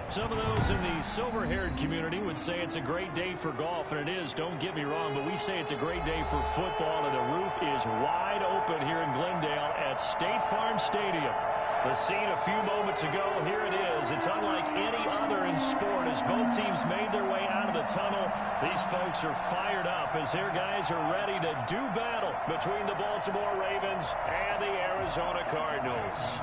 Some of those in the silver-haired community would say it's a great day for golf, and it is, don't get me wrong, but we say it's a great day for football, and the roof is wide open here in Glendale at State Farm Stadium. The scene a few moments ago, here it is. It's unlike any other in sport as both teams made their way out of the tunnel. These folks are fired up as their guys are ready to do battle between the Baltimore Ravens and the Arizona Cardinals.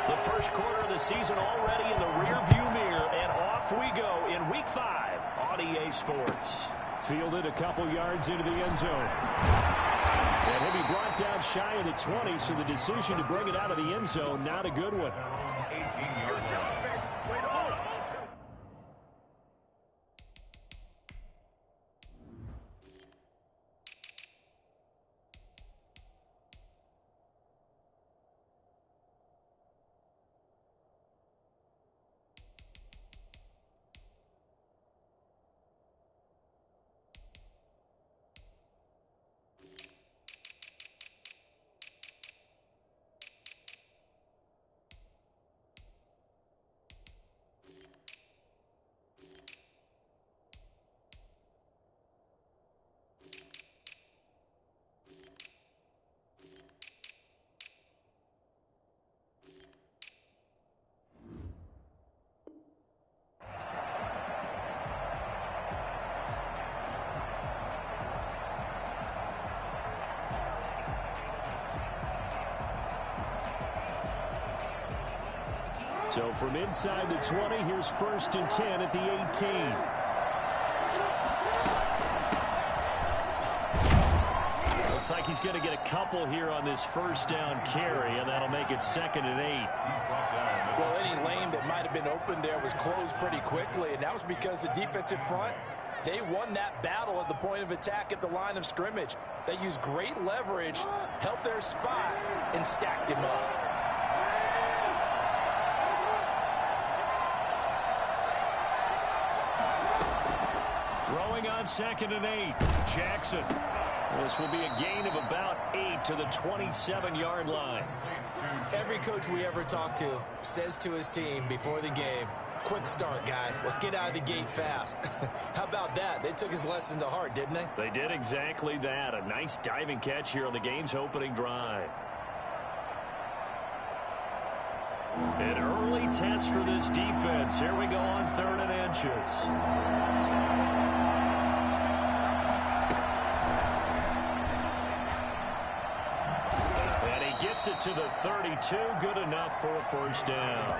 The first quarter of the season already in the rearview mirror, and off we go in Week 5 on EA Sports. Fielded a couple yards into the end zone. And he'll be brought down shy of the 20, so the decision to bring it out of the end zone, not a good one. 18 yards out. So from inside the 20, here's 1st and 10 at the 18. Looks like he's going to get a couple here on this first down carry, and that'll make it 2nd and 8. Well, any lane that might have been open there was closed pretty quickly, and that was because the defensive front, they won that battle at the point of attack at the line of scrimmage. They used great leverage, held their spot, and stacked him up. Throwing on 2nd and 8. Jackson. This will be a gain of about 8 to the 27-yard line. Every coach we ever talk to says to his team before the game, quick start, guys. Let's get out of the gate fast. How about that? They took his lesson to heart, didn't they? They did exactly that. A nice diving catch here on the game's opening drive. An early test for this defense. Here we go on 3rd and inches. Gets it to the 32, good enough for a first down.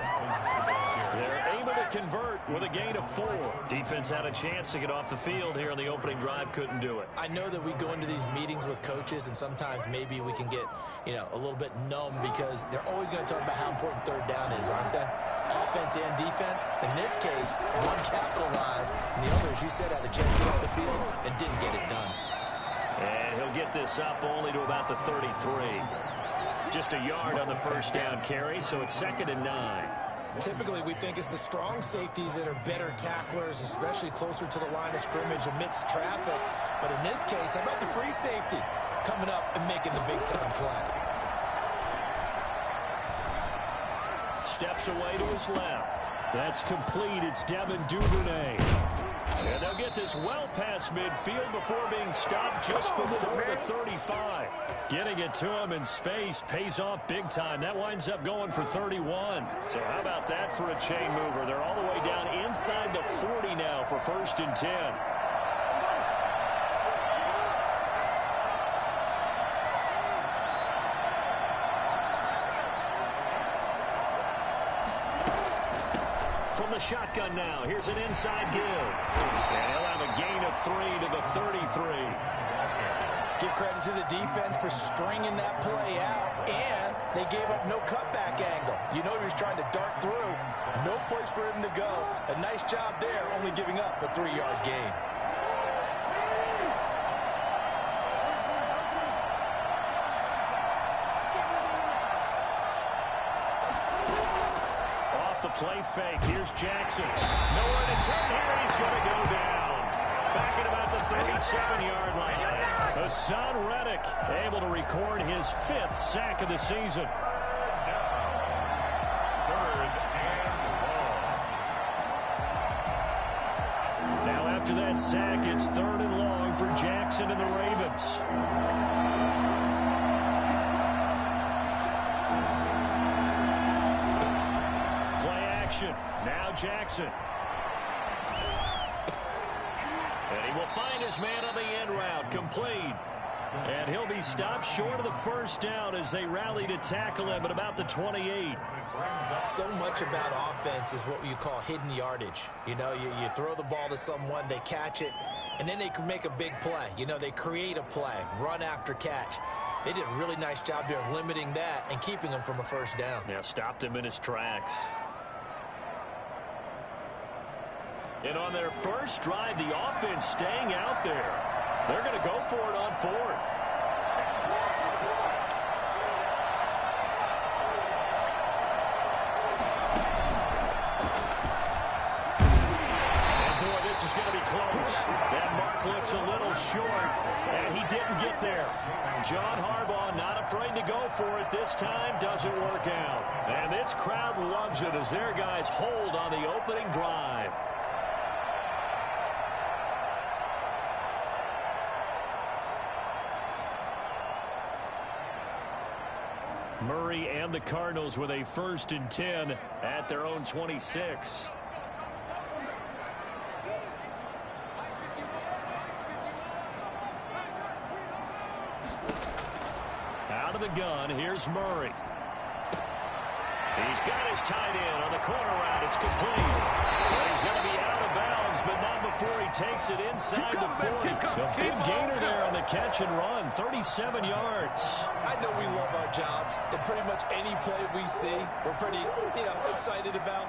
They're able to convert with a gain of 4. Defense had a chance to get off the field here on the opening drive, couldn't do it. I know that we go into these meetings with coaches, and sometimes maybe we can get, a little bit numb because they're always going to talk about how important 3rd down is, aren't they? Offense and defense. In this case, one capitalized, and the other, as you said, had a chance to get off the field and didn't get it done. And he'll get this up only to about the 33. Just a yard on the first down carry, so it's 2nd and 9. Typically, we think it's the strong safeties that are better tacklers, especially closer to the line of scrimmage amidst traffic. But in this case, how about the free safety coming up and making the big-time play? Steps away to his left. That's complete. It's Devin Duvernay. And they'll get this well past midfield before being stopped just before the 35. Getting it to him in space pays off big time. That winds up going for 31. So how about that for a chain mover? They're all the way down inside the 40 now for 1st and 10. From the shotgun now, here's an inside give. And he'll have a gain of 3 to the 33. Give credit to the defense for stringing that play out, and they gave up no cutback angle. You know he was trying to dart through. No place for him to go. A nice job there, only giving up a 3-yard gain. Play fake. Here's Jackson. Nowhere to turn here. He's going to go down. Back at about the 37-yard line. Hassan Reddick able to record his 5th sack of the season. sack. It's 3rd and long for Jackson and the Ravens. Play action. Now Jackson. And he will find his man on the end route. Complete. And he'll be stopped short of the first down as they rally to tackle him at about the 28. So much about offense is what you call hidden yardage. You know, you throw the ball to someone, they catch it, and then they can make a big play. You know, they create a play, run after catch. They did a really nice job there of limiting that and keeping him from a first down. Yeah, stopped him in his tracks. And on their first drive, the offense staying out there. They're going to go for it on 4th. And boy, this is going to be close. That mark looks a little short, and he didn't get there. John Harbaugh not afraid to go for it this time. Doesn't work out. And this crowd loves it as their guys hold on the opening drive. Murray and the Cardinals with a 1st and 10 at their own 26. Out of the gun, here's Murray. He's got his tight end on the corner route. It's complete. But he's going to be out of bounds, but not before he takes it inside the 40. A big gainer there on the catch and run, 37 yards. I know we love our jobs, and pretty much any play we see, we're pretty, excited about.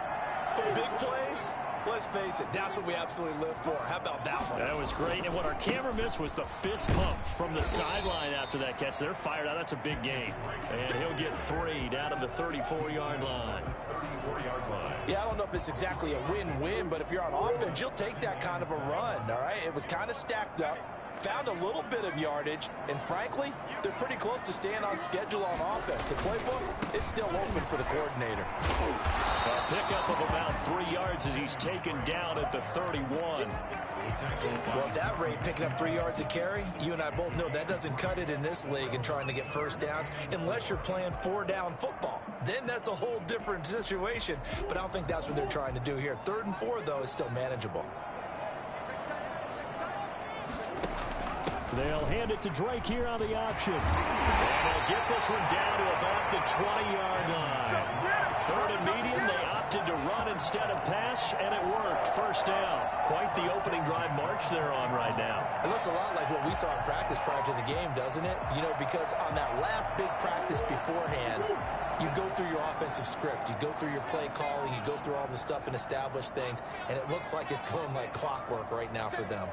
But big plays, let's face it, that's what we absolutely live for. How about that one? That was great, and what our camera missed was the fist pump from the sideline after that catch. They're fired out. That's a big gain. And he'll get 3 down to the 34-yard line. Yeah, I don't know if it's exactly a win-win, but if you're on offense, you'll take that kind of a run, all right? It was kind of stacked up, found a little bit of yardage, and frankly, they're pretty close to staying on schedule on offense. The playbook is still open for the coordinator. A pickup of about 3 yards as he's taken down at the 31. Well, at that rate, picking up 3 yards a carry, you and I both know that doesn't cut it in this league and trying to get first downs unless you're playing 4-down football. Then that's a whole different situation, but I don't think that's what they're trying to do here. 3rd and 4, though, is still manageable. They'll hand it to Drake here on the option. And they'll get this one down to about the 20-yard line. 3rd and medium, they opted to run instead of pass, and it worked. First down. Quite the opening drive march they're on right now. It looks a lot like what we saw in practice prior to the game, doesn't it? You know, because on that last big practice beforehand, you go through your offensive script. You go through your play calling. You go through all the stuff and establish things, and it looks like it's going like clockwork right now for them.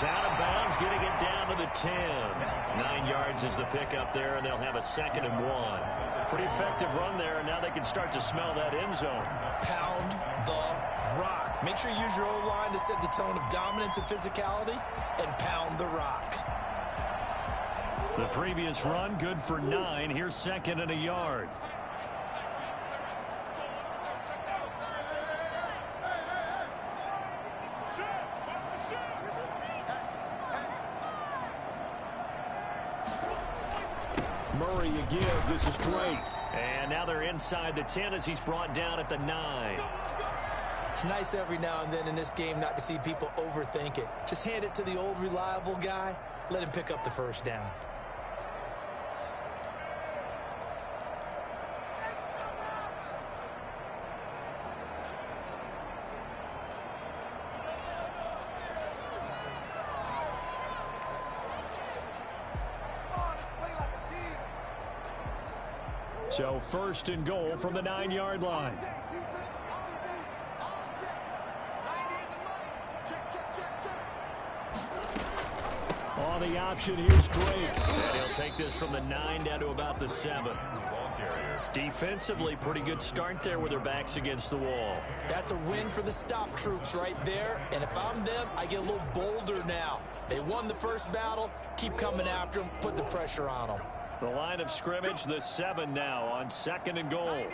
Out of bounds, getting it down to the 10. 9 yards is the pickup there, and they'll have a 2nd and 1. Pretty effective run there, and now they can start to smell that end zone. Pound the rock. Make sure you use your O-line to set the tone of dominance and physicality, and pound the rock. The previous run, good for 9. Here's 2nd and a yard. Murray again. This is Drake. And now they're inside the 10 as he's brought down at the 9. It's nice every now and then in this game not to see people overthink it. Just hand it to the old reliable guy. Let him pick up the first down. So 1st and goal from the 9-yard line. On the option, here's Drake. And he'll take this from the 9 down to about the 7. Ball carrier, Defensively, pretty good start there with their backs against the wall. That's a win for the stop troops right there. And if I'm them, I get a little bolder now. They won the first battle. Keep coming after them. Put the pressure on them. The line of scrimmage, the 7 now on 2nd and goal.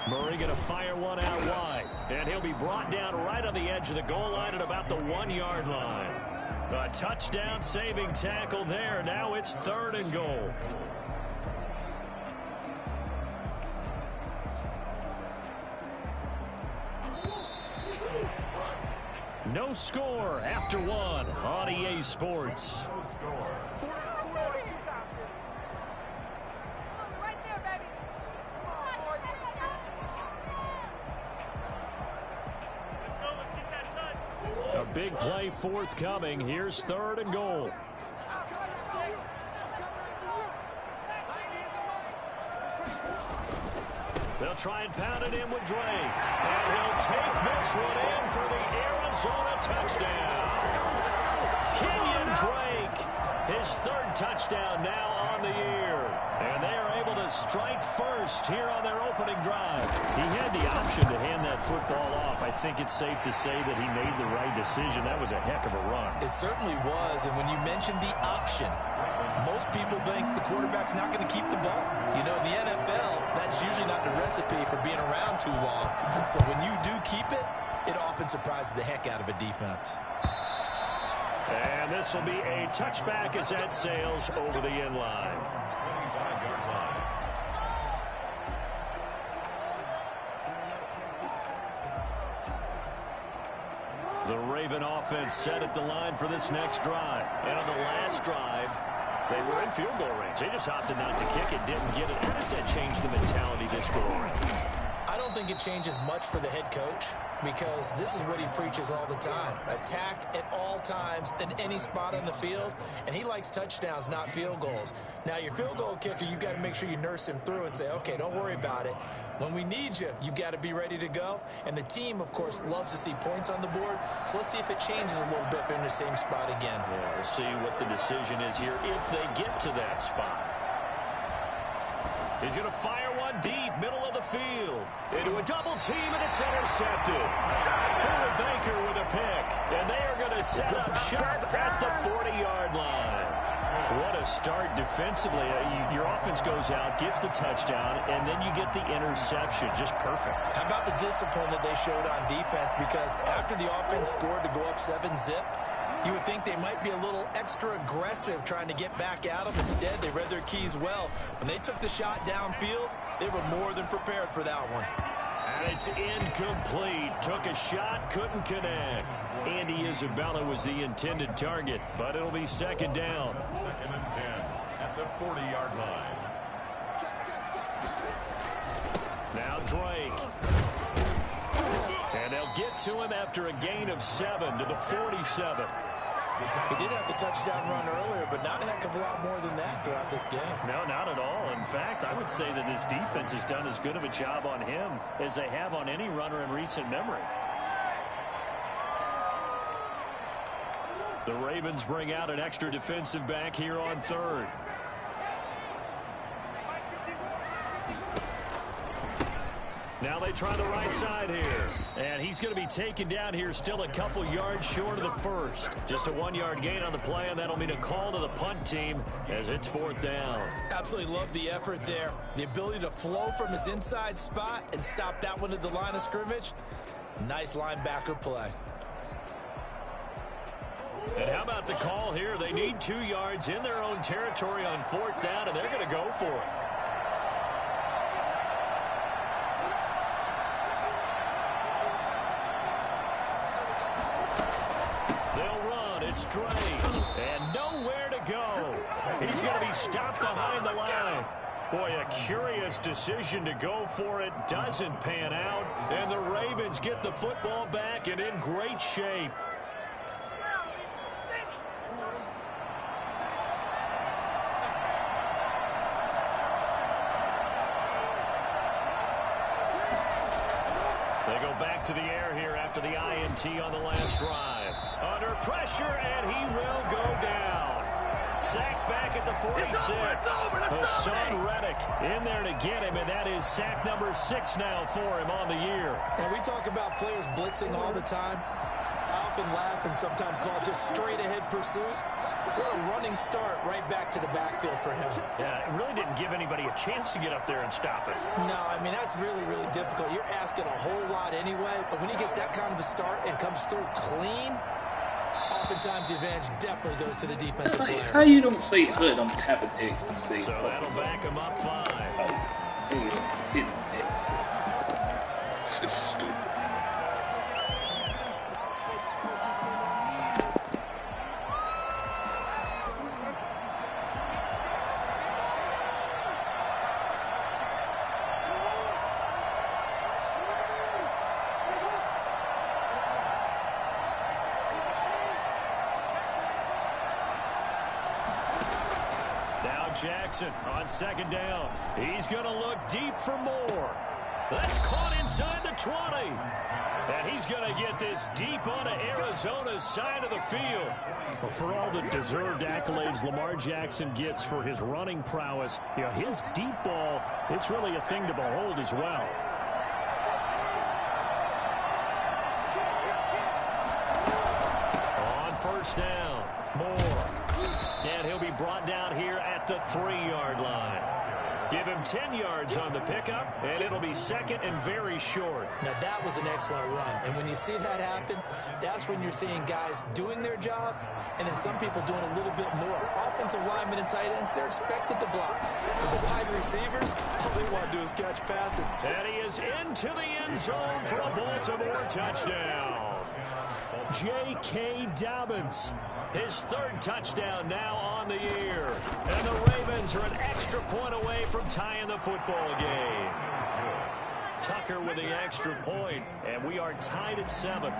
Murray going to fire one out wide. And he'll be brought down right on the edge of the goal line at about the 1-yard line. A touchdown-saving tackle there. Now it's 3rd and goal. No score after 1 on EA Sports. No score. Right there, baby. Let's go. Let's get that touch. A big play forthcoming. Here's 3rd and goal. They'll try and pound it in with Drake. And he'll take this one in for the Arizona touchdown. Kenyon Drake, his 3rd touchdown now on the year. And they are able to strike first here on their opening drive. He had the option to hand that football off. I think it's safe to say that he made the right decision. That was a heck of a run. It certainly was. And when you mentioned the option, most people think the quarterback's not going to keep the ball. You know, in the NFL, that's usually not the recipe for being around too long. So when you do keep it, it often surprises the heck out of a defense. And this will be a touchback as that sails over the end line. 25-yard line. The Raven offense set at the line for this next drive. And on the last drive, they were in field goal range. They just opted not to kick it, didn't get it. How does that change the mentality this go around? I don't think it changes much for the head coach because this is what he preaches all the time. Attack at all times in any spot on the field, and he likes touchdowns, not field goals. Now, your field goal kicker, you've got to make sure you nurse him through and say, okay, don't worry about it. When we need you, you've got to be ready to go. And the team, of course, loves to see points on the board. So let's see if it changes a little bit if they're in the same spot again. Yeah, we'll see what the decision is here if they get to that spot. He's going to fire one deep, middle of the field. Into a double team, and it's intercepted. Howard Baker with a pick. And they are going to set up shop at the 40-yard line. What a start defensively. Your offense goes out, gets the touchdown, and then you get the interception. Just perfect. How about the discipline that they showed on defense? Because after the offense scored to go up 7-zip, you would think they might be a little extra aggressive trying to get back at them. Instead, they read their keys well. When they took the shot downfield, they were more than prepared for that one. And it's incomplete. Took a shot, couldn't connect. Andy Isabella was the intended target, but it'll be 2nd down. 2nd and 10 at the 40-yard line. Now Drake. And they'll get to him after a gain of 7 to the 47. He did have the touchdown run earlier, but not a heck of a lot more than that throughout this game. No, not at all. In fact, I would say that this defense has done as good of a job on him as they have on any runner in recent memory. The Ravens bring out an extra defensive back here on 3rd. Now they try the right side here. And he's going to be taken down here still a couple yards short of the first. Just a 1-yard gain on the play, and that'll mean a call to the punt team as it's 4th down. Absolutely love the effort there. The ability to flow from his inside spot and stop that one at the line of scrimmage. Nice linebacker play. And how about the call here? They need 2 yards in their own territory on 4th down, and they're going to go for it. It's Drake, and nowhere to go. He's going to be stopped behind the line. Boy, a curious decision to go for it. Doesn't pan out, and the Ravens get the football back and in great shape. They go back to the air here after the INT on the last drive. Under pressure, and he will go down. Sacked back at the 46. Hassan Reddick in there to get him, and that is sack number 6 now for him on the year. And we talk about players blitzing all the time. I often laugh and sometimes call it just straight-ahead pursuit. What a running start right back to the backfield for him. Yeah, it really didn't give anybody a chance to get up there and stop it. No, I mean, that's really, really difficult. You're asking a whole lot anyway, but when he gets that kind of a start and comes through clean, oftentimes the advantage definitely goes to the defensive player. How you don't say HUD? I'm tapping X to say. So that'll back him up 5. Hit X. It's just stupid. Jackson on 2nd down. He's going to look deep for more. That's caught inside the 20. And he's going to get this deep onto Arizona's side of the field. Well, for all the deserved accolades Lamar Jackson gets for his running prowess, you know, his deep ball, it's really a thing to behold as well. On 1st down, Moore. And he'll be brought down here at the 3-yard line. Give him 10 yards on the pickup, and it'll be 2nd and very short. Now, that was an excellent run. And when you see that happen, that's when you're seeing guys doing their job, and then some people doing a little bit more. Offensive linemen and tight ends, they're expected to block. But the wide receivers, all they want to do is catch passes. And he is into the end zone for a Baltimore touchdown. J.K. Dobbins, his 3rd touchdown now on the year. And the Ravens are an extra point away from tying the football game. Tucker with the extra point, and we are tied at 7.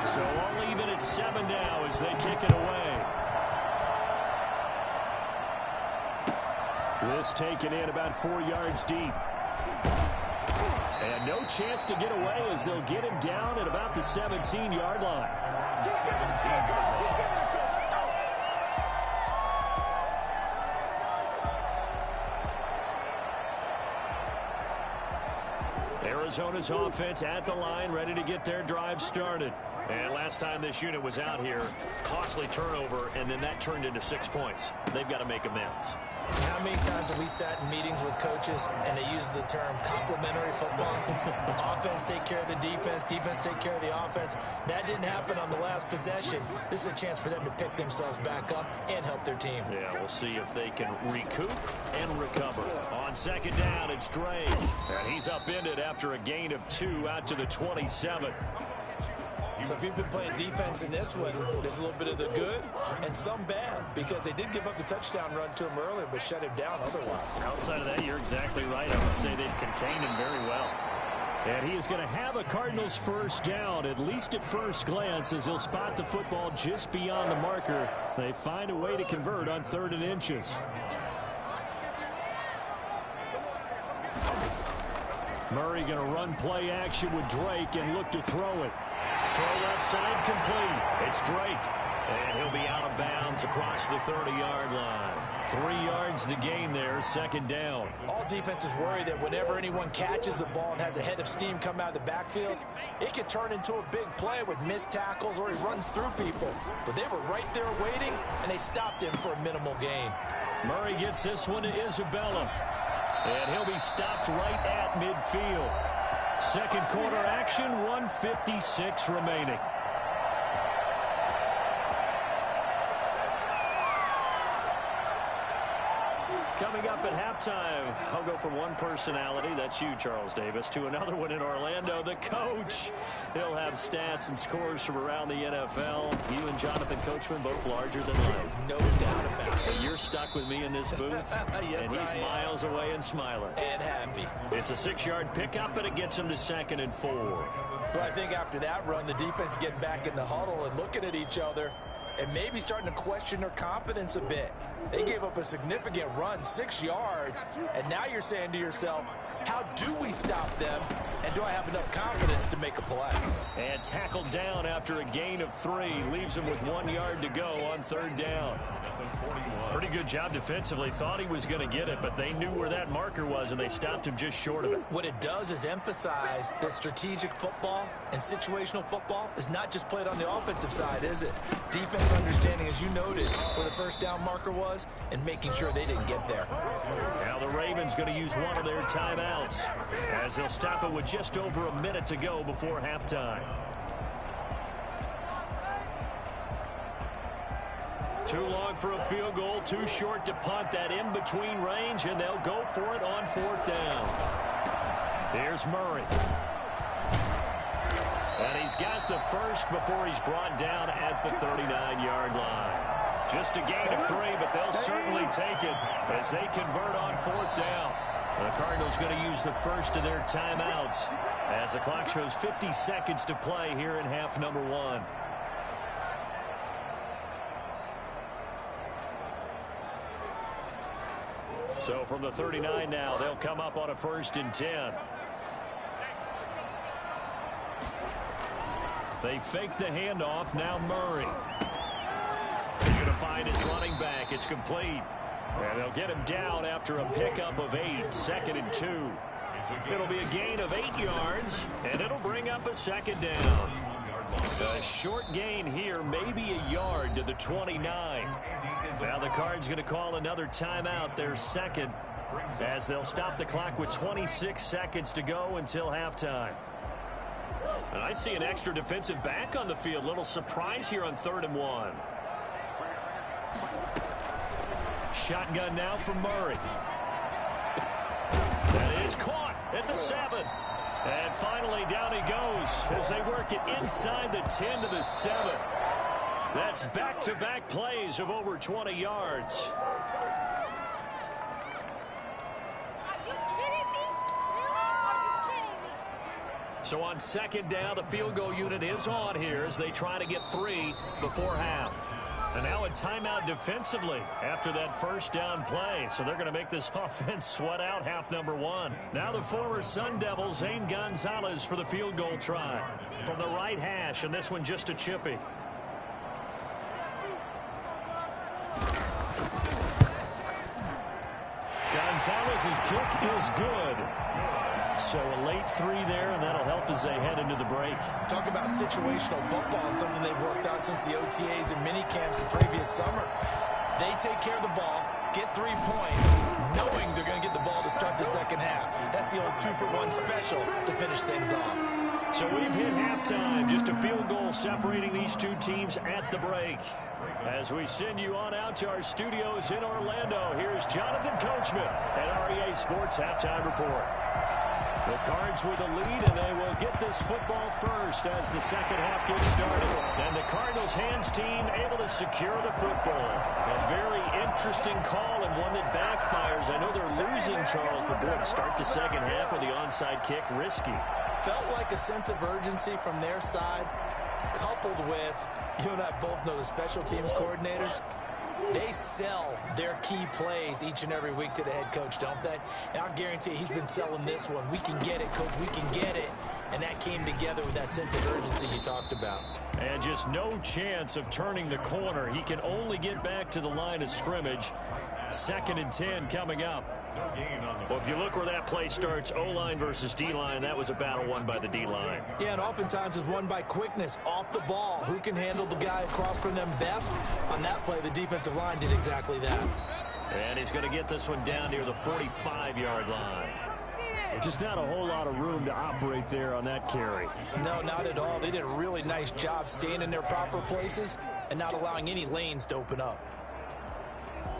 So all even at 7 now as they kick it away. This taken in about 4 yards deep. And no chance to get away as they'll get him down at about the 17-yard line. 17-yard line. Arizona's offense at the line, ready to get their drive started. And last time this unit was out here, costly turnover, and then that turned into 6 points. They've got to make amends. How many times have we sat in meetings with coaches and they use the term complementary football? Offense take care of the defense, defense take care of the offense. That didn't happen on the last possession. This is a chance for them to pick themselves back up and help their team. Yeah, we'll see if they can recoup and recover. On 2nd down, it's Drake. And he's upended after a gain of 2 out to the 27. So if you've been playing defense in this one, there's a little bit of the good and some bad, because they did give up the touchdown run to him earlier but shut him down otherwise. Outside of that, you're exactly right. I would say they've contained him very well. And he is going to have a Cardinals 1st down, at least at first glance, as he'll spot the football just beyond the marker. They find a way to convert on 3rd and inches. Murray going to run play action with Drake and look to throw it. Throw left side complete. It's Drake. And he'll be out of bounds across the 30-yard line. 3 yards the gain there, 2nd down. All defenses worry that whenever anyone catches the ball and has a head of steam come out of the backfield, it could turn into a big play with missed tackles or he runs through people. But they were right there waiting, and they stopped him for a minimal gain. Murray gets this one to Isabella. And he'll be stopped right at midfield. 2nd quarter action, 1:56 remaining. Coming up at halftime, I'll go from one personality, that's you, Charles Davis, to another one in Orlando, the coach. He'll have stats and scores from around the NFL. You and Jonathan Coachman, both larger than life. No doubt about it. Hey, you're stuck with me in this booth, Yes, and he's miles away and smiling. And happy. It's a 6-yard pickup, but it gets him to 2nd and 4. Well, I think after that run, the defense is getting back in the huddle and looking at each other and maybe starting to question their confidence a bit. They gave up a significant run, 6 yards, and now you're saying to yourself, how do we stop them? And do I have enough confidence to make a play? And tackled down after a gain of 3. Leaves him with 1 yard to go on 3rd down. Pretty good job defensively. Thought he was going to get it, but they knew where that marker was, and they stopped him just short of it. What it does is emphasize that strategic football and situational football is not just played on the offensive side, is it? Defense understanding, as you noted, where the 1st down marker was and making sure they didn't get there. Now the Ravens going to use one of their timeouts as they'll stop it with just over a minute to go before halftime. Too long for a field goal, too short to punt. That in-between range, and they'll go for it on 4th down. Here's Murray. And he's got the first before he's brought down at the 39-yard line. Just a gain of 3, but they'll certainly take it as they convert on 4th down. The Cardinals going to use the first of their timeouts as the clock shows 50 seconds to play here in half number 1. So from the 39 now, they'll come up on a 1st and 10. They fake the handoff. Now Murray. He's going to find his running back. It's complete. And they'll get him down after a pickup of 8. 2nd and 2. It'll be a gain of 8 yards, and it'll bring up a 2nd down. A short gain here, maybe a yard to the 29. Now the Cards going to call another timeout, their 2nd, as they'll stop the clock with 26 seconds to go until halftime. And I see an extra defensive back on the field. Little surprise here on 3rd and 1. Shotgun now for Murray. That is caught at the 7. And finally down he goes as they work it inside the 10 to the 7. That's back-to-back plays of over 20 yards. Are you kidding me? Really? Are you kidding me? So on 2nd down, the field goal unit is on here as they try to get 3 before half. And now a timeout defensively after that 1st down play. So they're going to make this offense sweat out half number 1. Now the former Sun Devil, Zane Gonzalez, for the field goal try. From the right hash, and this one just a chippy. Gonzalez's kick is good. So a late 3 there, and that'll help as they head into the break. Talk about situational football and something they've worked on since the OTAs and mini camps the previous summer. They take care of the ball, get 3 points, knowing they're going to get the ball to start the 2nd half. That's the old 2-for-1 special to finish things off. So we've hit halftime. Just a field goal separating these two teams at the break. As we send you on out to our studios in Orlando, here's Jonathan Coachman at REA Sports Halftime Report. The Cards with a lead, and they will get this football first as the 2nd half gets started. And the Cardinals hands team able to secure the football. A very interesting call and one that backfires. I know they're losing, Charles, but boy, to start the 2nd half with the onside kick, risky. Felt like a sense of urgency from their side, coupled with, you and I both know the special teams coordinators. They sell their key plays each and every week to the head coach, don't they? And I'll guarantee he's been selling this one. We can get it, coach. We can get it. And that came together with that sense of urgency you talked about. And just no chance of turning the corner. He can only get back to the line of scrimmage. 2nd and 10 coming up. Well, if you look where that play starts, O-line versus D-line, that was a battle won by the D-line. Yeah, and oftentimes is won by quickness off the ball. Who can handle the guy across from them best? On that play, the defensive line did exactly that. And he's going to get this one down near the 45-yard line. Just not a whole lot of room to operate there on that carry. No, not at all. They did a really nice job staying in their proper places and not allowing any lanes to open up.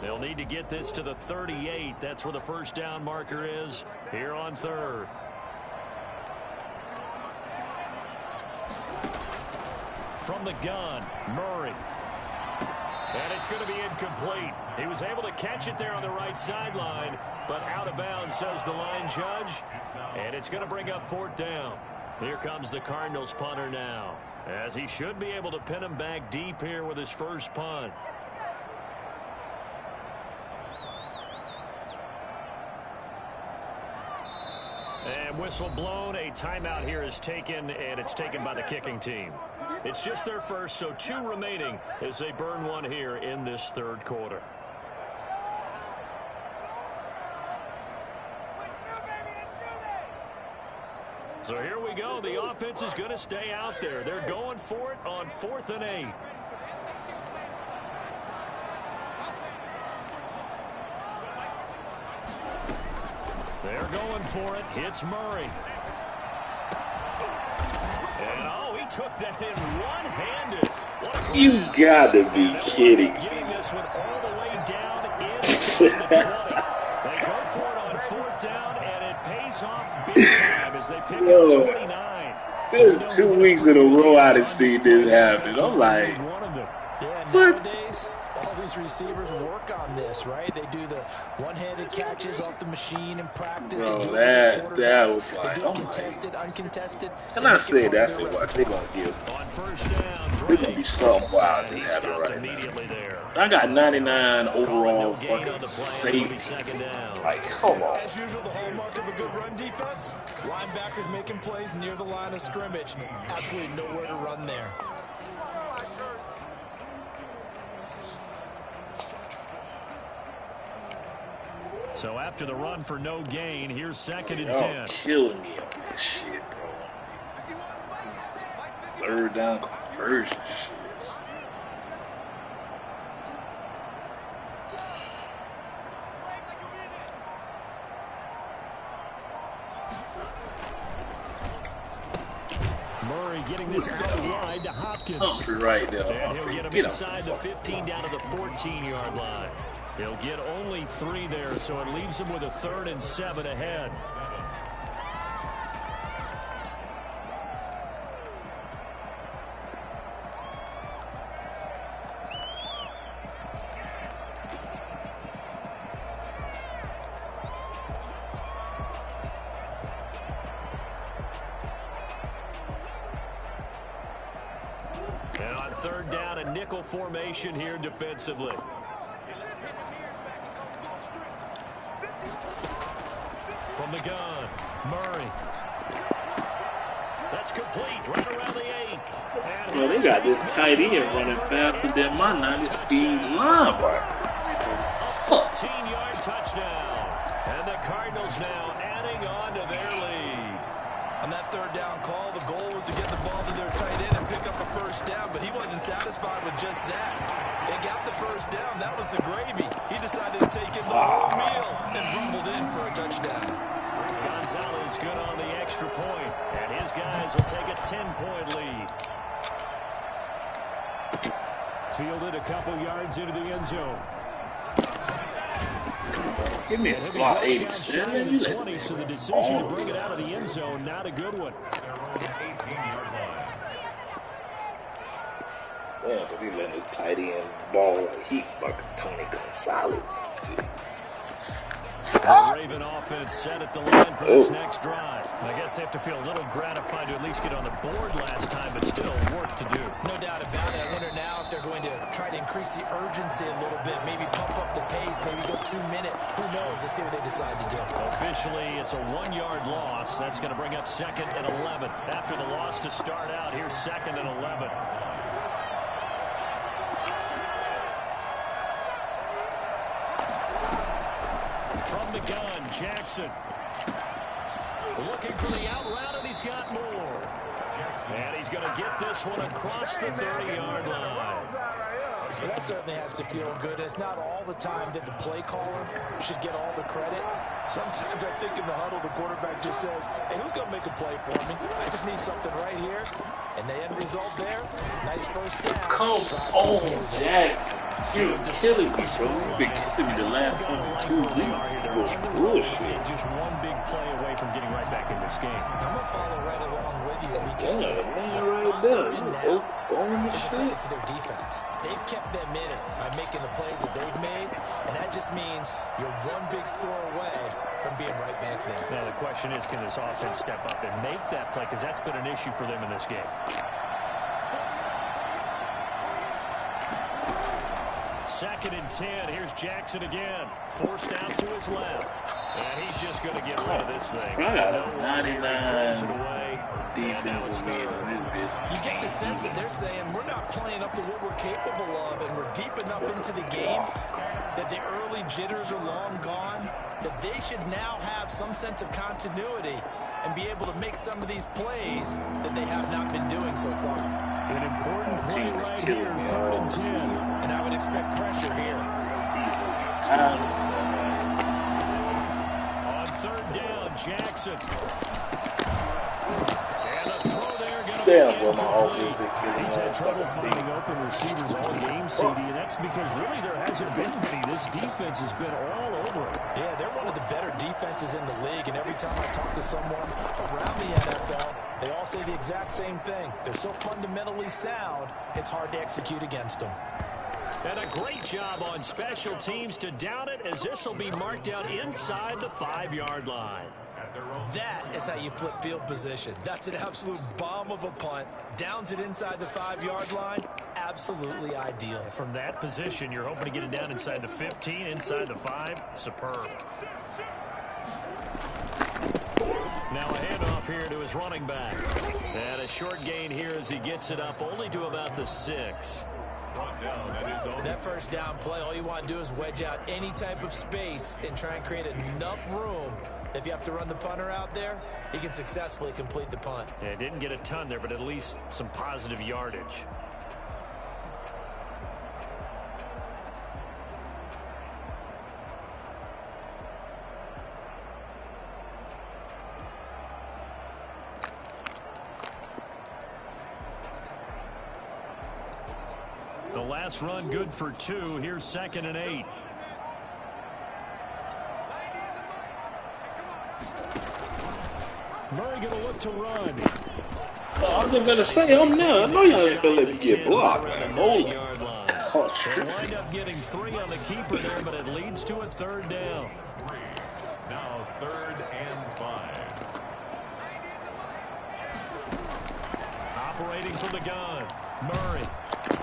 They'll need to get this to the 38. That's where the 1st down marker is here on 3rd. From the gun, Murray. And it's going to be incomplete. He was able to catch it there on the right sideline, but out of bounds, says the line judge. And it's going to bring up 4th down. Here comes the Cardinals punter now, as he should be able to pin him back deep here with his first punt. And Halftime whistle blown. A timeout here is taken, and it's taken by the kicking team. It's just their first, so 2 remaining as they burn one here in this third quarter. So here we go. The offense is going to stay out there. They're going for it on 4th and 8. They're going for it. It's Murray. And, oh, he took that in one-handed. You gotta be kidding me. Getting this one all the way down inside the 20. They go for it on 4th down, and it pays off big time as they pick up 29. There's 2 weeks in a row I done seen this happen. I'm like, Yeah, what? nowadays, all these receivers work on this, right? They do the one-handed catches off the machine in practice. Bro, They do it that with the was quarterbacks. like, They do oh it my. contested, uncontested. And I said that's what they're gonna give. On 1st down, There's gonna be something wild and just he happening stopped right now. immediately there. I got 99 overall No gain on fucking the play, and it'll be safety. 2nd down. Like, come on. As usual, the hallmark of a good run defense, linebackers making plays near the line of scrimmage. Absolutely nowhere to run there. So after the run for no gain, here's 2nd and Y'all 10. killing me on this shit, bro. 3rd down conversion shit. Murray getting this out wide to Hopkins. Humphrey right there. And he'll Humphrey, get him get inside up. the 15 down to the 14-yard line. He'll get only 3 there, so it leaves him with a 3rd and 7 ahead. And on 3rd down, a nickel formation here defensively. From the gun, Murray. That's complete, right around the 8. Bro, they got this tight end running faster than my 90-speed linebacker. 14-yard touchdown. And the Cardinals now adding on to their lead. On that 3rd down call, the goal was to get the ball to their tight end and pick up a 1st down, but he wasn't satisfied with just that. They got the 1st down. That was the gravy. He decided to take in the whole meal and rumbled in for a touchdown. Gonzalez good on the extra point, and his guys will take a 10-point lead. Fielded a couple yards into the end zone. Give me a block 87. You let 20, so the decision to bring it out of the end zone, not a good one. Yeah, but he letting his tight end ball like heat like Tony Gonzalez. The Raven offense set at the line for this next drive. I guess they have to feel a little gratified to at least get on the board last time, but still work to do. No doubt about it. I wonder now if they're going to try to increase the urgency a little bit, maybe pump up the pace, maybe go 2-minute. Who knows? Let's see what they decide to do. Officially, it's a 1-yard loss. That's going to bring up 2nd and 11. After the loss to start out, here's 2nd and 11. From the gun, Jackson. Looking for the out route, and he's got more. And he's going to get this one across the 30-yard line. Well, that certainly has to feel good. It's not all the time that the play caller should get all the credit. Sometimes I think in the huddle, the quarterback just says, hey, who's going to make a play for me? I just need something right here. And the end result there, nice 1st down. Come on, Jackson. You're killing me, bro. You've been killing me the last 2 weeks. It was bullshit. Just one big play away from getting right back in this game. I'm going to follow right along with you because Yeah, man, the right spot there. they're in You now both throwing the is a shit. credit to their defense. They've kept them in it by making the plays that they've made, and that just means you're one big score away from being right back there. Now the question is, can this offense step up and make that play? Because that's been an issue for them in this game. 2nd and 10. Here's Jackson again. Forced out to his left. And he's just going to get rid of this thing. I got No a one here. 99 Throws it away. defensive lead in this bitch. You get the sense that they're saying we're not playing up to what we're capable of, and we're deep enough into the game that the early jitters are long gone, that they should now have some sense of continuity and be able to make some of these plays that they have not been doing so far. An important play right here, 3rd and 10. And I would expect pressure here. On 3rd down, Jackson. And a throw there going to Damn, be well, my incomplete. offense is killing He's had trouble finding us. open receivers all game, CD, and that's because really there hasn't been many. This defense has been all over it. Yeah, they're one of the better defenses in the league, and every time I talk to someone around the NFL, they all say the exact same thing. They're so fundamentally sound, it's hard to execute against them. And a great job on special teams to down it, as this will be marked out inside the 5-yard line. That is how you flip field position. That's an absolute bomb of a punt. Downs it inside the 5-yard line. Absolutely ideal. From that position, you're hoping to get it down inside the 15, inside the 5. Superb. Now a handoff here to his running back. And a short gain here as he gets it up only to about the 6. That first down play, all you want to do is wedge out any type of space and try and create enough room. If you have to run the punter out there, he can successfully complete the punt. Yeah, didn't get a ton there, but at least some positive yardage. The last run good for 2. Here's 2nd and 8. Murray going to look to run. I was just gonna say, I'm now. I know y'all ain't gonna let me get blocked, man. Hold on. Oh, They shit. wind up getting 3 on the keeper there, but it leads to a 3rd down. Now 3rd and 5. Operating from the gun, Murray.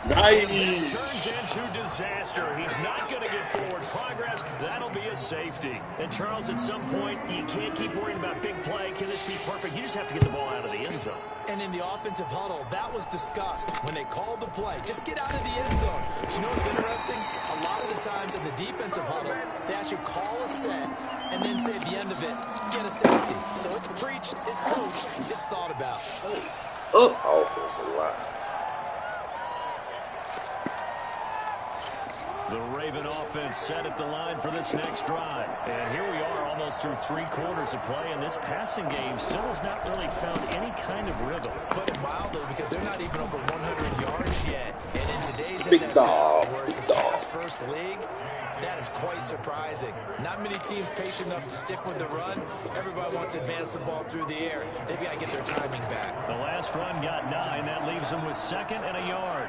Nice. This turns into disaster. He's not going to get forward progress. That'll be a safety. And, Charles, at some point, you can't keep worrying about big play. Can this be perfect? You just have to get the ball out of the end zone. And in the offensive huddle, that was discussed when they called the play. Just get out of the end zone. But you know what's interesting? A lot of the times in the defensive huddle, they actually call a set and then say at the end of it, get a safety. So it's preached, it's coached, it's thought about. Offensive line. The Raven offense set at the line for this next drive. And here we are almost through 3 quarters of play, and this passing game still has not really found any kind of rhythm. Put it mildly, because they're not even over 100 yards yet. And in today's Big NFL, dog, where it's a big dog. pass-first league, that is quite surprising. Not many teams patient enough to stick with the run. Everybody wants to advance the ball through the air. They've got to get their timing back. The last run got 9. That leaves them with 2nd and a yard.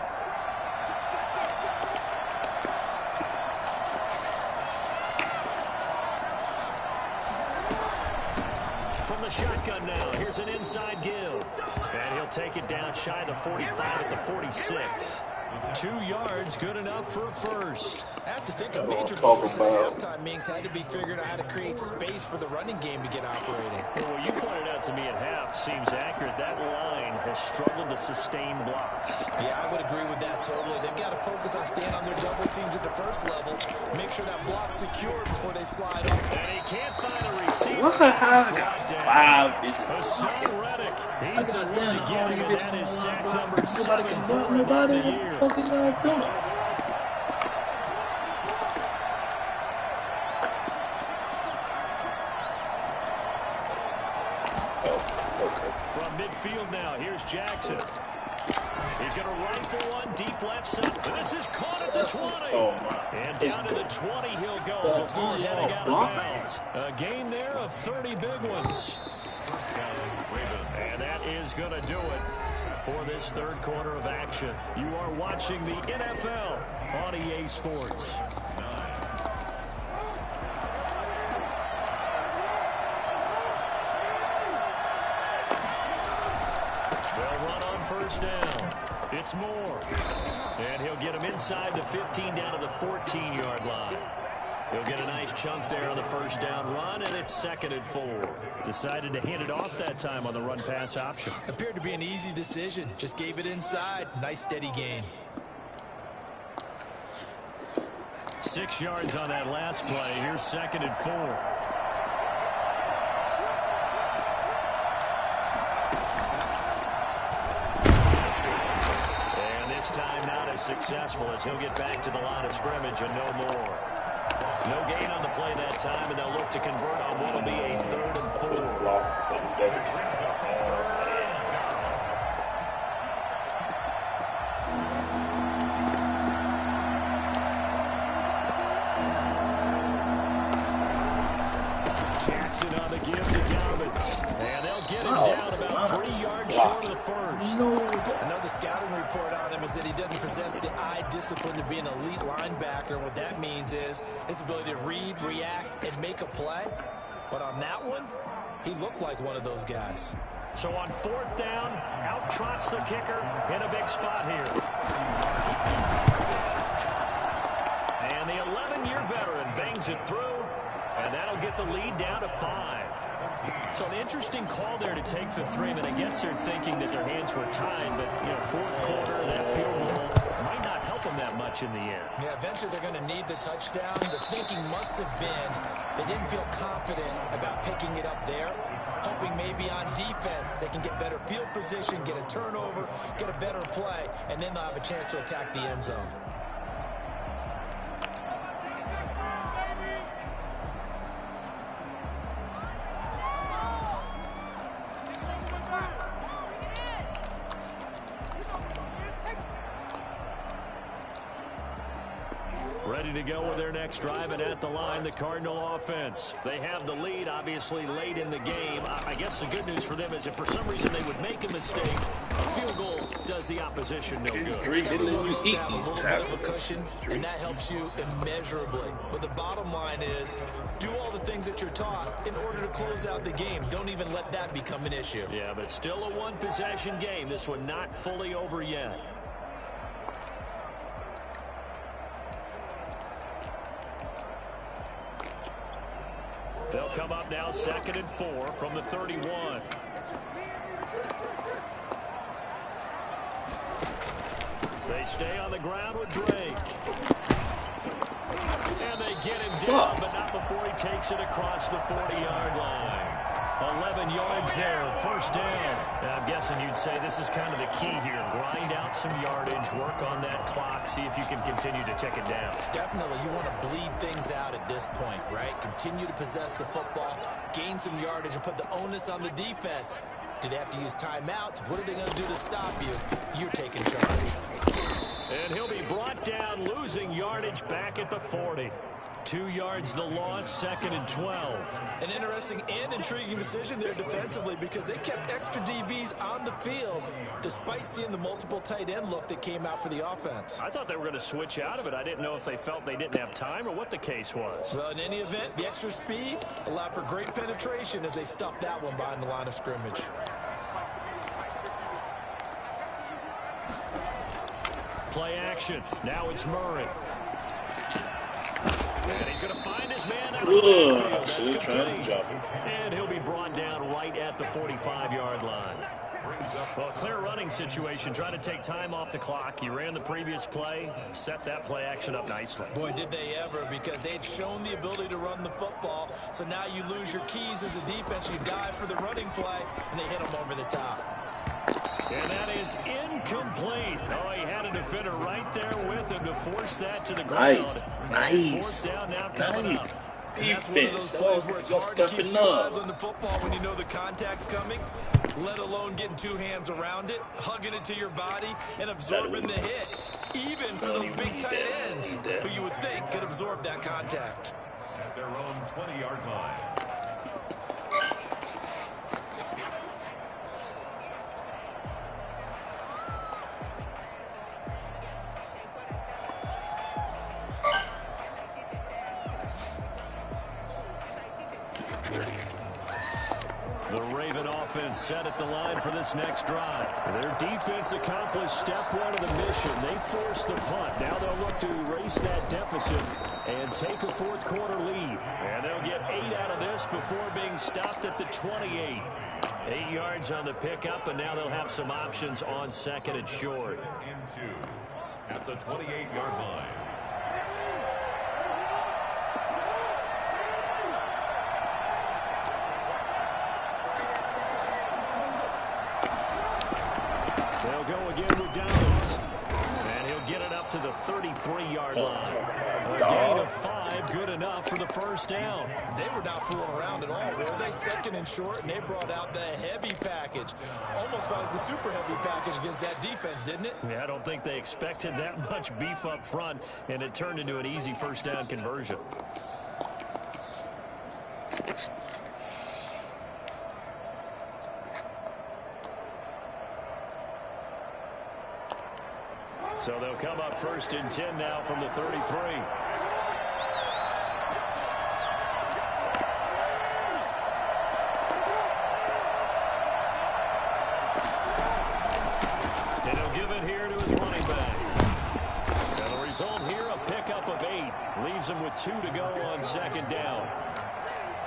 From the shotgun now, here's an inside give. And he'll take it down shy of the 45 at the 46. 2 yards, good enough for a first. I have to think a major focus in the halftime meetings had to be figuring out how to create space for the running game to get operating. Well, what you pointed out to me at half seems accurate. That line has struggled to sustain blocks. Yeah, I would agree with that totally. They've got to focus on staying on their double teams at the first level. Make sure that block's secure before they slide up. And he can't find a receiver. What? I got 5 bitches. Hassan Reddick. He's the one to give him, and that is sack number 7 Nobody can for block him on nobody. the year. Fucking block. From midfield now, here's Jackson. He's going to rifle one deep left side. And this is caught at the 20. Oh, And down to the 20 he'll go before heading out of bounds. A gain there of 30 big ones. And that is going to do it for this 3rd quarter of action. You are watching the NFL on EA Sports. They'll run on first down. It's Moore. And he'll get him inside the 15 down to the 14-yard line. He'll get a nice chunk there on the first down run, and it's 2nd and 4. Decided to hand it off that time on the run-pass option. Appeared to be an easy decision. Just gave it inside. Nice steady gain. 6 yards on that last play. Here's 2nd and 4. And this time not as successful as he'll get back to the line of scrimmage and no more. No gain on the play that time, and they'll look to convert on what will be a 3rd and 4. Jackson on the give to Dobbins. And they'll get him down about 3 yards short of the first. I know the scouting report on him is that he doesn't possess the eye discipline to be an elite linebacker. What that means is his ability to read, react, and make a play. But on that one, he looked like one of those guys. So on 4th down, out trots the kicker in a big spot here. And the 11-year veteran bangs it through, and that'll get the lead down to 5. So an interesting call there to take the 3. I mean, I guess they're thinking that their hands were tied, but, you know, 4th quarter, that field goal might not help them that much in the end. Yeah, eventually they're going to need the touchdown. The thinking must have been they didn't feel confident about picking it up there, hoping maybe on defense they can get better field position, get a turnover, get a better play, and then they'll have a chance to attack the end zone. Ready to go with their next drive, and at the line, the Cardinal offense. They have the lead, obviously, late in the game. I guess the good news for them is if for some reason they would make a mistake, a field goal does the opposition no good. Everyone loves to have a little bit of a cushion, and that helps you immeasurably. But the bottom line is, do all the things that you're taught in order to close out the game. Don't even let that become an issue. Yeah, but it's still a one-possession game. This one not fully over yet. They'll come up now 2nd and 4 from the 31. They stay on the ground with Drake. And they get him down, but not before he takes it across the 40-yard line. 11 yards there, 1st down. And I'm guessing you'd say this is kind of the key here. Grind out some yardage, work on that clock, see if you can continue to tick it down. Definitely, you want to bleed things out at this point, right? Continue to possess the football, gain some yardage, and put the onus on the defense. Do they have to use timeouts? What are they going to do to stop you? You're taking charge. And he'll be brought down, losing yardage back at the 40. 2 yards the loss, 2nd and 12. An interesting and intriguing decision there defensively because they kept extra DBs on the field despite seeing the multiple tight end look that came out for the offense. I thought they were going to switch out of it. I didn't know if they felt they didn't have time or what the case was. Well, in any event, the extra speed allowed for great penetration as they stuffed that one behind the line of scrimmage. Play action. Now it's Murray. And he's going to find his man out of the backfield. That's complete. And he'll be brought down right at the 45-yard line. Well, a clear running situation. Trying to take time off the clock. He ran the previous play, set that play action up nicely. Boy, did they ever, because they had shown the ability to run the football. So now you lose your keys as a defense. You dive for the running play, and they hit him over the top. And that is incomplete. Oh, he had a defender right there with him to force that to the ground. Nice. 4th down now coming up. And that's one of those plays where it's hard to keep 2 eyes on the football when you know the contact's coming, let alone getting 2 hands around it, hugging it to your body, and absorbing the hit. Even for those big tight ends who you would think could absorb that contact. At their own 20-yard line. The Raven offense set at the line for this next drive. Their defense accomplished step one of the mission. They forced the punt. Now they'll look to erase that deficit and take a fourth quarter lead. And they'll get 8 out of this before being stopped at the 28. 8 yards on the pickup, and now they'll have some options on second and short. Into at the 28-yard line. They'll go again with Downs. And he'll get it up to the 33-yard line. A gain of 5, good enough for the first down. They were not fooling around at all, were they? Second and short, and they brought out the heavy package. Almost felt like the super heavy package against that defense, didn't it? Yeah, I don't think they expected that much beef up front, and it turned into an easy first down conversion. So they'll come up first and 10 now from the 33. And he'll give it here to his running back. And the result here, a pickup of 8. Leaves him with 2 to go on second down.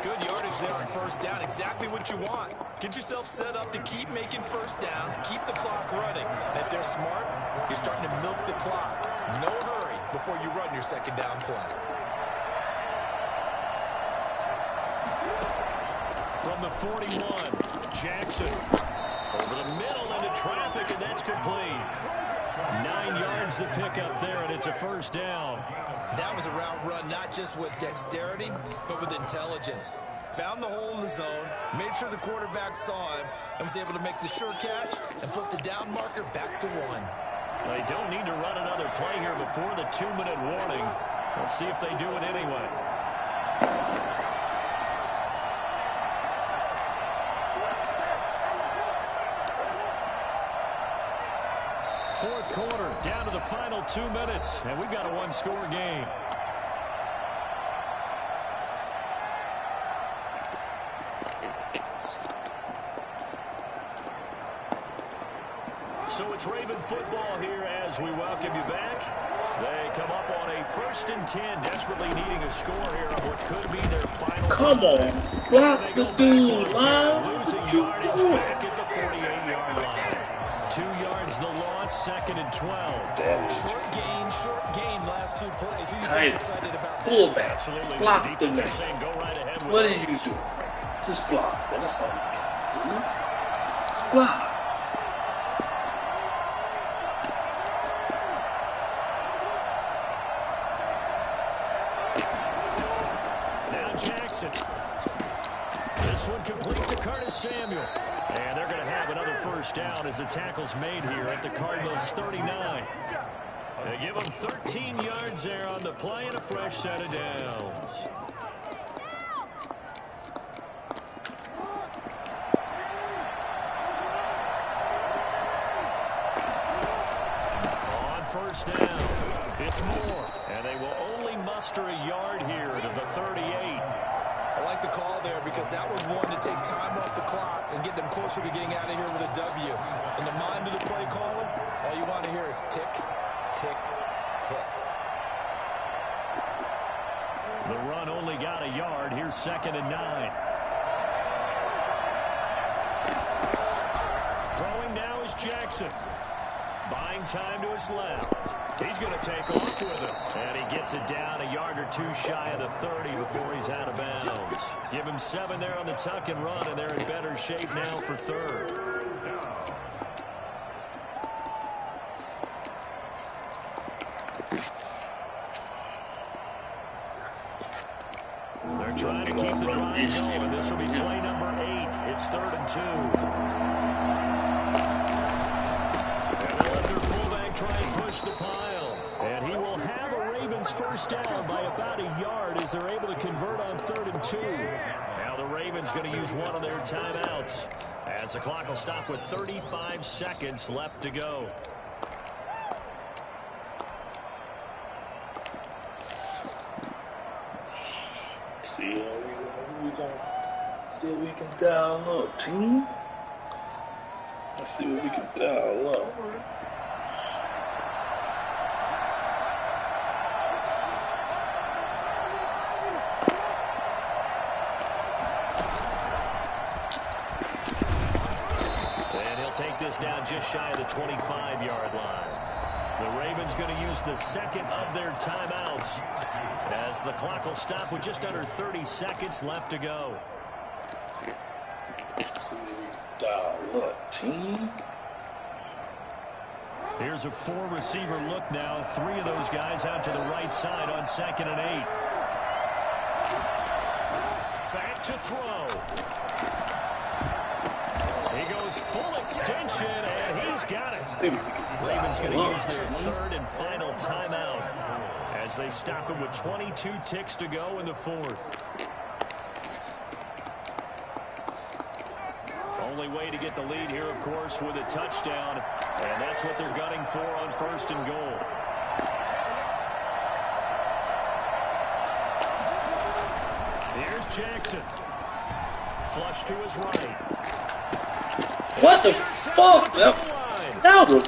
Good yardage there on first down. Exactly what you want. Get yourself set up to keep making first downs, keep the clock running. And if they're smart, you're starting to milk the clock. No hurry before you run your second down play. From the 41, Jackson. Over the middle into traffic, and that's complete. 9 yards to pick up there, and it's a first down. That was a route run not just with dexterity, but with intelligence. Found the hole in the zone, made sure the quarterback saw him, and was able to make the sure catch and flip the down marker back to 1. They don't need to run another play here before the 2-minute warning. Let's see if they do it anyway. Fourth quarter, down to the final 2 minutes, and we've got a one-score game. So it's Raven football here as we welcome you back. They come up on a 1st and 10, desperately needing a score here on what could be their final. Come on, block the dude, man. Losing yardage back at the 48-yard line. 2 yards the loss, 2nd and 12. Short gain, last 2 plays. Who you think excited about that? Fullback, Absolutely. block This the defense man. is saying go right ahead with What it. did you do? Just block. Well, that's all you got to do. Just block. Now Jackson. This one complete to Curtis Samuel. And they're going to have another first down as the tackle's made here at the Cardinals' 39. They give them 13 yards there on the play and a fresh set of downs. On first down, it's Moore. And they will only muster a yard here to the 38. I like the call there because that was one to take time off the clock and get them closer to getting out of here with a W. In the mind of the play caller, all you want to hear is tick, tick, tick. The run only got a yard. Here's 2nd and 9. Throwing now is Jackson. Buying time to his left. He's going to take off with it. And he gets it down a yard or 2 shy of the 30 before he's out of bounds. Give him 7 there on the tuck and run, and they're in better shape now for 3rd. They're trying to keep the drive going. This will be play number 8. It's 3rd and 2. And they let their fullback try and push the pile. And he will have a Ravens first down by about a yard as they're able to convert on 3rd and 2. Now the Ravens going to use one of their timeouts as the clock will stop with 35 seconds left to go. See, we going. See if we can dial up, team. Let's see what we can dial up. And he'll take this down just shy of the 25-yard line. The Ravens going to use the second of their timeouts as the clock will stop with just under 30 seconds left to go. Let's see what we can dial up, team. Here's a four-receiver look now. Three of those guys out to the right side on 2nd and 8. Back to throw. He goes full extension, and he's got it. Ravens going to use their third and final timeout as they stop him with 22 ticks to go in the fourth. Only way to get the lead here, of course, with a touchdown, and that's what they're gunning for on 1st and goal. Here's Jackson. Flush to his right. What the fuck? That was...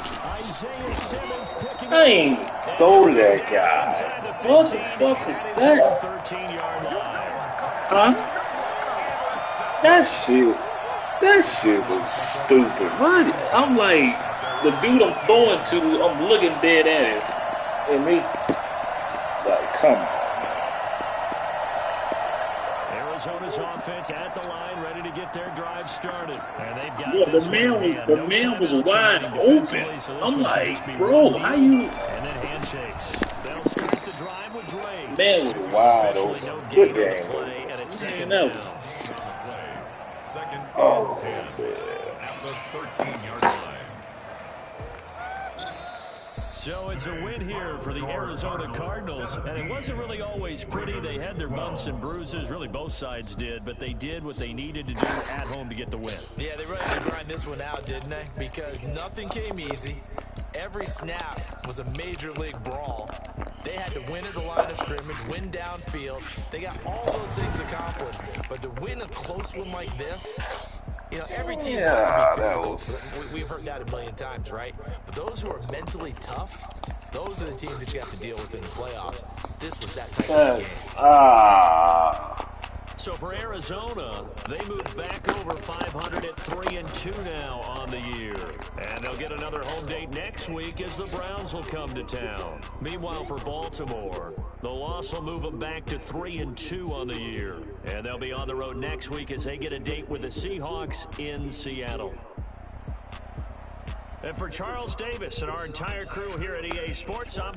I ain't throw that guy. What the fuck was that? 13-yard line. Huh? That shit was stupid. What? I'm like, the dude I'm throwing to, I'm looking dead at him. And he's like, come on. Arizona's offense at the line, ready to get their drive started. And they've got the man was wide open. So I'm like, bro, how you... And then handshakes. They'll start the drive with Dre. Man was wide open. No Good gain on the game. play, and it's second Man, that down. was... Second Oh, and 10 man. at the 13-yard line. So it's a win here for the Arizona Cardinals, and it wasn't really always pretty. They had their bumps and bruises, really both sides did, but they did what they needed to do at home to get the win. Yeah, they really had to grind this one out, didn't they? Because nothing came easy. Every snap was a major league brawl. They had to win at the line of scrimmage, win downfield. They got all those things accomplished. But to win a close one like this, you know, every team has to be physical. We've heard that a million times, right? But those who are mentally tough, those are the teams that you have to deal with in the playoffs. This was that type of game. So for Arizona, they move back over 500 at 3-2 now on the year. And they'll get another home date next week as the Browns will come to town. Meanwhile, for Baltimore, the loss will move them back to 3-2 on the year. And they'll be on the road next week as they get a date with the Seahawks in Seattle. And for Charles Davis and our entire crew here at EA Sports, I'm